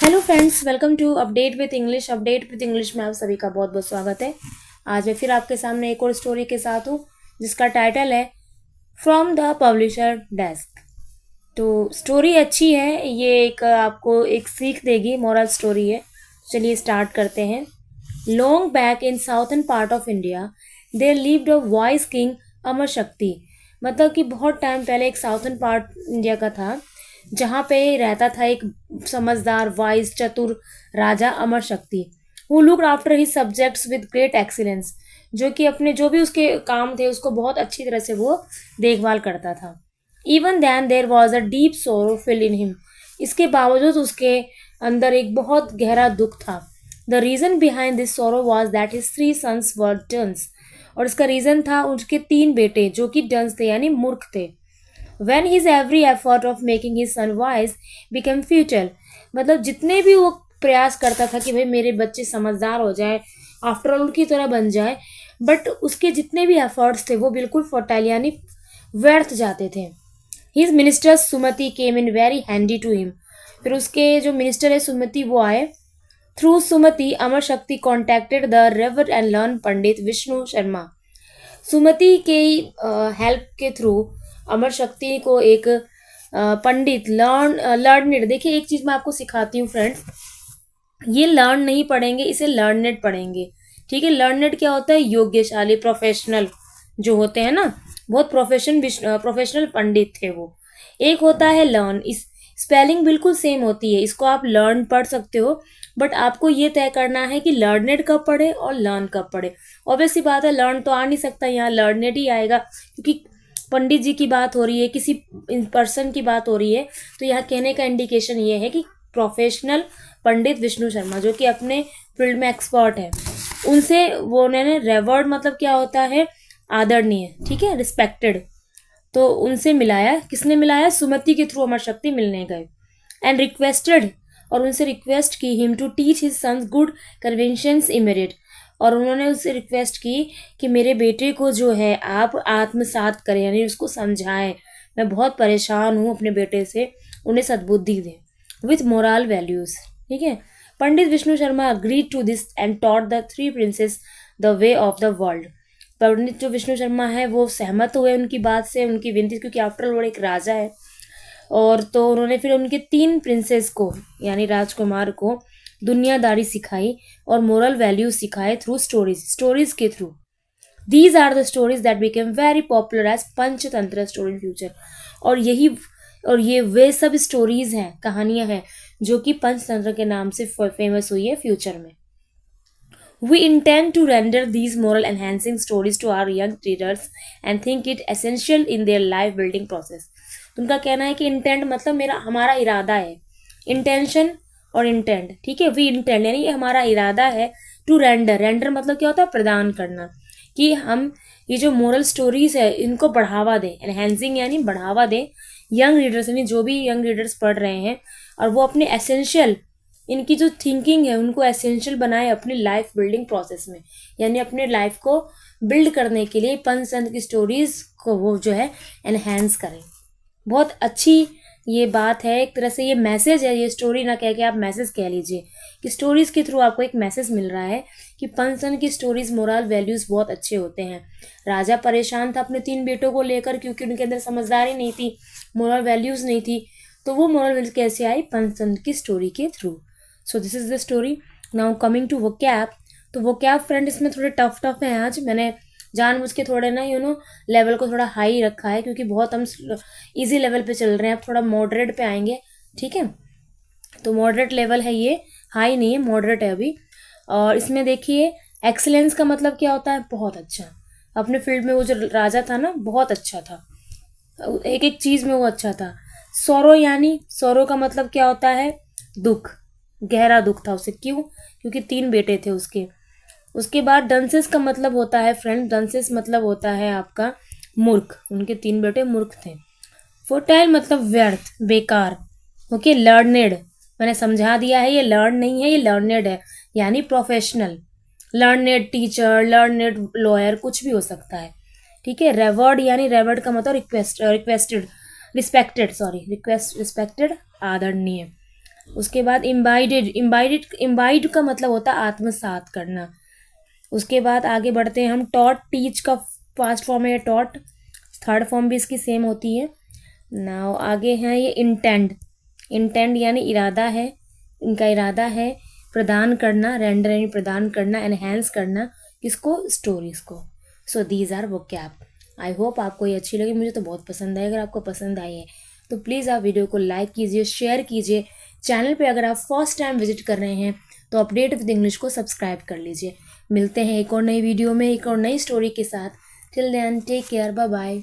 Hello friends, welcome to update with English में आप सभी का बहुत बहुत स्वागत है। आज मैं फिर आपके सामने एक और स्टोरी के साथ हूँ जिसका टाइटल है फ्रॉम द पब्लिशर डेस्क। तो स्टोरी अच्छी है, ये एक आपको एक सीख देगी, मोरल स्टोरी है। चलिए स्टार्ट करते हैं। Long back in southern part of India there lived a wise king Amar Shakti. मतलब कि बहुत टाइम पहले एक साउथर्न पार्ट इंडिया का था जहाँ पे रहता था एक समझदार वाइज चतुर राजा Amar Shakti, who looked after his subjects with great excellence. जो कि अपने जो भी उसके काम थे उसको बहुत अच्छी तरह से वो देखभाल करता था। Even then there was a deep sorrow fill in him. इसके बावजूद उसके अंदर एक बहुत गहरा दुख था। The reason behind this sorrow was that his three sons were dunces. और इसका रीजन था उनके तीन बेटे जो कि डन्स थे यानी मूर्ख थे। when his every effort of making his son wise became futile। मतलब जितने भी वो प्रयास करता था कि भाई मेरे बच्चे समझदार हो जाए, आफ्टर ऑल उनकी तरह बन जाए, बट उसके जितने भी एफर्ट्स थे वो बिल्कुल फर्टाइल यानी व्यर्थ जाते थे। His minister Sumati came in very handy to him. फिर उसके जो मिनिस्टर है सुमति वो आए। Through Sumati Amar Shakti contacted the रेवर and learn पंडित विष्णु शर्मा। सुमति के हेल्प के थ्रू अमर शक्ति को एक पंडित लर्नड, देखिए एक चीज मैं आपको सिखाती हूँ फ्रेंड्स, ये लर्न नहीं पढ़ेंगे, इसे लर्नड पढ़ेंगे। ठीक है, लर्नड क्या होता है? योग्यशाली, प्रोफेशनल जो होते हैं ना, बहुत प्रोफेशनल पंडित थे वो। एक होता है लर्न, इस स्पेलिंग बिल्कुल सेम होती है, इसको आप लर्न पढ़ सकते हो, बट आपको ये तय करना है कि लर्नेड कब पढ़े और लर्न कब पढ़े। ऑब्वियसली बात है, लर्न तो आ नहीं सकता, यहाँ लर्नेड ही आएगा क्योंकि पंडित जी की बात हो रही है, किसी पर्सन की बात हो रही है। तो यहाँ कहने का इंडिकेशन ये है कि प्रोफेशनल पंडित विष्णु शर्मा जो कि अपने फील्ड में एक्सपर्ट है, उनसे वो उन्होंने रेवर्ड मतलब क्या होता है? आदरणीय, ठीक है, रिस्पेक्टेड। तो उनसे मिलाया, किसने मिलाया? सुमति के थ्रू अमर शक्ति मिलने गए। एंड रिक्वेस्टेड, और उनसे रिक्वेस्ट की him to teach his sons good conventions immediate. और उन्होंने उससे रिक्वेस्ट की कि मेरे बेटे को जो है आप आत्मसात करें, यानी उसको समझाएं, मैं बहुत परेशान हूँ अपने बेटे से, उन्हें सद्बुद्धि दें विथ मोरल वैल्यूज। ठीक है, Pandit Vishnu Sharma agreed to this and taught the three princes the way of the world. Pandit जो विष्णु शर्मा है वो सहमत हुए उनकी बात से, उनकी विनती, क्योंकि आफ्टर ऑल वो एक राजा है। और तो उन्होंने फिर उनके तीन प्रिंसेस को यानी राजकुमार को दुनियादारी सिखाई और मोरल वैल्यूज सिखाए थ्रू स्टोरीज के through. These are the stories that became very popular as Panchatantra story in future. और ये वे सब स्टोरीज हैं, कहानियां हैं जो कि पंचतंत्र के नाम से फेमस हुई है फ्यूचर में। We intend to render these moral enhancing stories to our young readers and think it essential in their life building process। उनका कहना है कि इंटेंट मतलब मेरा हमारा इरादा है, इंटेंशन और इंटेंट, ठीक है, वी इंटेंड यानी ये हमारा इरादा है। टू रेंडर मतलब क्या होता है? प्रदान करना, कि हम ये जो मोरल स्टोरीज है इनको बढ़ावा दें, एनहेंसिंग यानी बढ़ावा दें यंग रीडर्स, यानी जो भी यंग रीडर्स पढ़ रहे हैं, और वो अपने एसेंशियल, इनकी जो थिंकिंग है उनको एसेंशियल बनाए अपनी लाइफ बिल्डिंग प्रोसेस में, यानी अपने लाइफ को बिल्ड करने के लिए पंचतंत्र की स्टोरीज को वो जो है एनहेंस करें। बहुत अच्छी ये बात है, एक तरह से ये मैसेज है, ये स्टोरी ना कह के आप मैसेज कह लीजिए कि स्टोरीज के थ्रू आपको एक मैसेज मिल रहा है कि पंचतंत्र की स्टोरीज मोरल वैल्यूज बहुत अच्छे होते हैं। राजा परेशान था अपने तीन बेटों को लेकर क्योंकि उनके अंदर समझदारी नहीं थी, मोरल वैल्यूज नहीं थी, तो वो मोरल वैल्यूज कैसे आई? पंचतंत्र की स्टोरी के through. So this is the story. Now coming to vocab. तो वोकैब फ्रेंड इसमें थोड़े टफ है, आज मैंने जानबूझ के थोड़े ना लेवल को थोड़ा हाई रखा है क्योंकि बहुत हम इजी लेवल पे चल रहे हैं, अब थोड़ा मॉडरेट पे आएंगे। ठीक है, तो मॉडरेट लेवल है ये, हाई नहीं है, मॉडरेट है अभी। और इसमें देखिए एक्सीलेंस का मतलब क्या होता है? बहुत अच्छा, अपने फील्ड में वो जो राजा था ना बहुत अच्छा था, एक एक चीज में वो अच्छा था। सोरो यानी सोरो का मतलब क्या होता है? दुख, गहरा दुख था उसे। क्यों? क्योंकि तीन बेटे थे उसके। उसके बाद डंसेस का मतलब होता है फ्रेंड, डंसेस मतलब होता है आपका मूर्ख, उनके तीन बेटे मूर्ख थे। फर्टाइल मतलब व्यर्थ, बेकार। ओके, लर्नेड मैंने समझा दिया है, ये लर्न नहीं है, ये लर्नेड है यानी professional. Learned teacher, learned lawyer, कुछ भी हो सकता है। ठीक है, रेवर्ड यानी रेवर्ड का मतलब रिक्वेस्टेड, रिस्पेक्टेड, आदरणीय। उसके बाद इम्बाइड का मतलब होता है आत्मसात करना। उसके बाद आगे बढ़ते हैं हम। टॉट, टीच का पास्ट फॉर्म है टॉट, थर्ड फॉर्म भी इसकी सेम होती है। नाउ आगे हैं ये इंटेंड यानी इरादा है, इनका इरादा है प्रदान करना, रेंडर यानी प्रदान करना, एनहेंस करना, किसको, स्टोरीज को। So these are vocab. I hope आपको ये अच्छी लगी, मुझे तो बहुत पसंद आई। अगर आपको पसंद आई है तो प्लीज़ आप वीडियो को लाइक कीजिए, शेयर कीजिए। चैनल पे अगर आप फर्स्ट टाइम विजिट कर रहे हैं तो अपडेट विद इंग्लिश को सब्सक्राइब कर लीजिए। मिलते हैं एक और नई वीडियो में एक और नई स्टोरी के साथ। Till then take care, bye bye.